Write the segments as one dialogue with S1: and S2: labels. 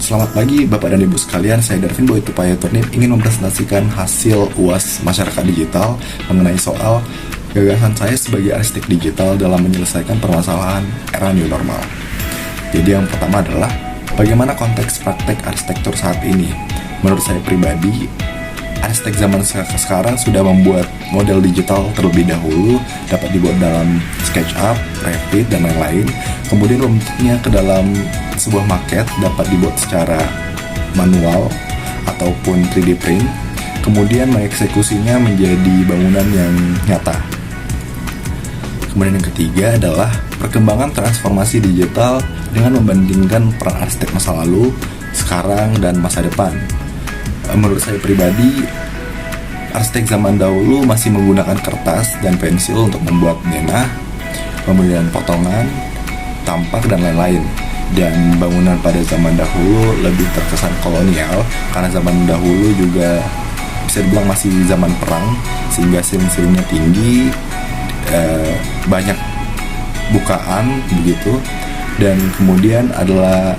S1: Selamat pagi Bapak dan Ibu sekalian, saya Darvin Boy Tupaya Turnip ingin mempresentasikan hasil UAS Masyarakat Digital mengenai soal gagasan saya sebagai arsitek digital dalam menyelesaikan permasalahan era new normal. Jadi yang pertama adalah bagaimana konteks praktek arsitektur saat ini. Menurut saya pribadi, arsitek zaman sekarang sudah membuat model digital terlebih dahulu, dapat dibuat dalam SketchUp, Revit, dan lain-lain. Kemudian membentuknya ke dalam sebuah maket, dapat dibuat secara manual ataupun 3D print. Kemudian mengeksekusinya menjadi bangunan yang nyata. Kemudian yang ketiga adalah perkembangan transformasi digital dengan membandingkan peran arsitek masa lalu, sekarang, dan masa depan. Menurut saya pribadi, arsitek zaman dahulu masih menggunakan kertas dan pensil untuk membuat denah, kemudian potongan, tampak, dan lain-lain. Dan bangunan pada zaman dahulu lebih terkesan kolonial, karena zaman dahulu juga bisa dibilang masih zaman perang, sehingga ceiling-ceilingnya tinggi, banyak bukaan begitu. Dan kemudian adalah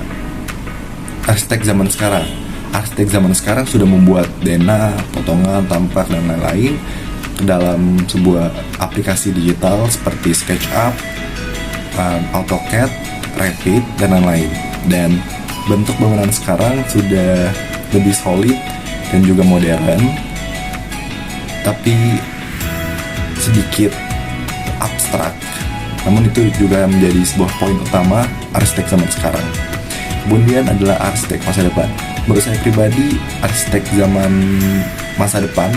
S1: arsitek zaman sekarang. Arsitek zaman sekarang sudah membuat denah, potongan, tampak, dan lain-lain ke dalam sebuah aplikasi digital seperti SketchUp, AutoCAD, Revit, dan lain-lain. Dan bentuk bangunan sekarang sudah lebih solid dan juga modern, tapi sedikit abstrak. Namun itu juga menjadi sebuah poin utama arsitek zaman sekarang. Kemudian adalah arsitek masa depan. Menurut saya pribadi, arsitek zaman masa depan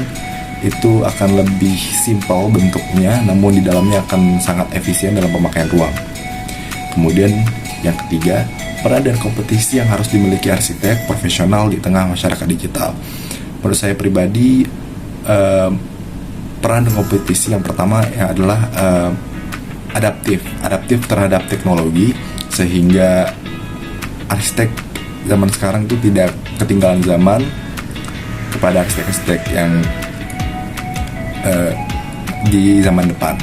S1: itu akan lebih simpel bentuknya, namun di dalamnya akan sangat efisien dalam pemakaian ruang. Kemudian yang ketiga, peran dan kompetisi yang harus dimiliki arsitek profesional di tengah masyarakat digital. Menurut saya pribadi, peran dan kompetisi yang pertama adalah adaptif terhadap teknologi, sehingga arsitek zaman sekarang itu tidak ketinggalan zaman kepada arsitek-arsitek yang di zaman depan.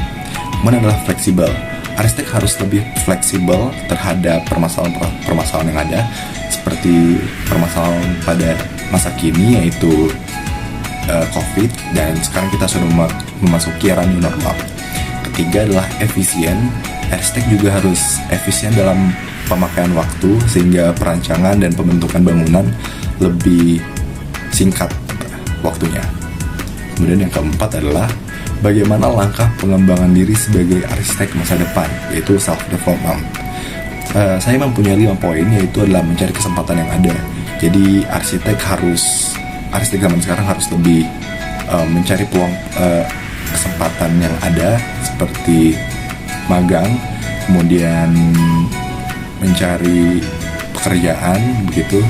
S1: Kemudian adalah fleksibel. Arsitek harus lebih fleksibel terhadap permasalahan yang ada, seperti permasalahan pada masa kini yaitu COVID, dan sekarang kita sudah memasuki era new normal. Ketiga adalah efisien. Arsitek juga harus efisien dalam pemakaian waktu, sehingga perancangan dan pembentukan bangunan lebih singkat waktunya. Kemudian yang keempat adalah bagaimana langkah pengembangan diri sebagai arsitek masa depan, yaitu self-development. Saya mempunyai 5 poin, yaitu adalah mencari kesempatan yang ada. Jadi arsitek zaman sekarang harus lebih mencari peluang kesempatan yang ada, seperti magang, kemudian mencari pekerjaan begitu.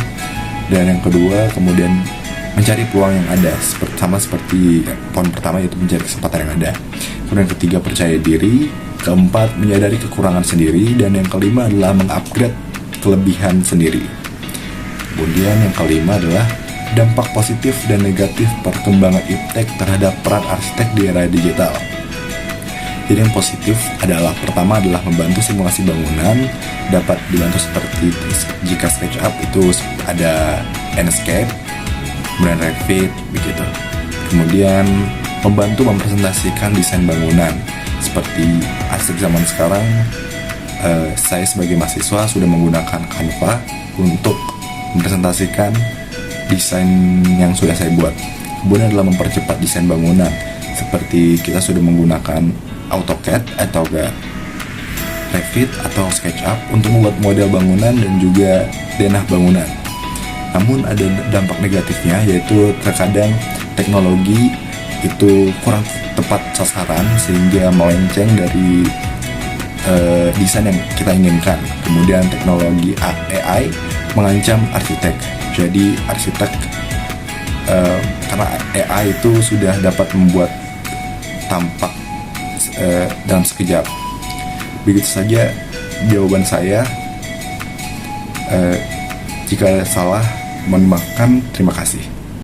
S1: Dan yang kedua, kemudian mencari peluang yang ada, seperti poin pertama, yaitu mencari kesempatan yang ada. Kemudian ketiga, percaya diri. Keempat, menyadari kekurangan sendiri. Dan yang kelima adalah mengupgrade kelebihan sendiri. Kemudian yang kelima adalah dampak positif dan negatif perkembangan iptek terhadap peran arsitek di era digital. Jadi yang positif adalah, pertama adalah membantu simulasi bangunan, dapat dibantu seperti jika SketchUp itu ada Enscape, kemudian Revit begitu. Kemudian membantu mempresentasikan desain bangunan, seperti arsitek zaman sekarang. Saya sebagai mahasiswa sudah menggunakan Canva untuk mempresentasikan desain yang sudah saya buat. Kemudian adalah mempercepat desain bangunan, seperti kita sudah menggunakan AutoCAD atau Revit atau SketchUp untuk membuat model bangunan dan juga denah bangunan. Namun ada dampak negatifnya, yaitu terkadang teknologi itu kurang tepat sasaran, sehingga melenceng dari desain yang kita inginkan. Kemudian teknologi AI mengancam arsitek. Jadi arsitek, karena AI itu sudah dapat membuat tampak dalam sekejap. Begitu saja jawaban saya. Jika salah, mohon maafkan. Terima kasih.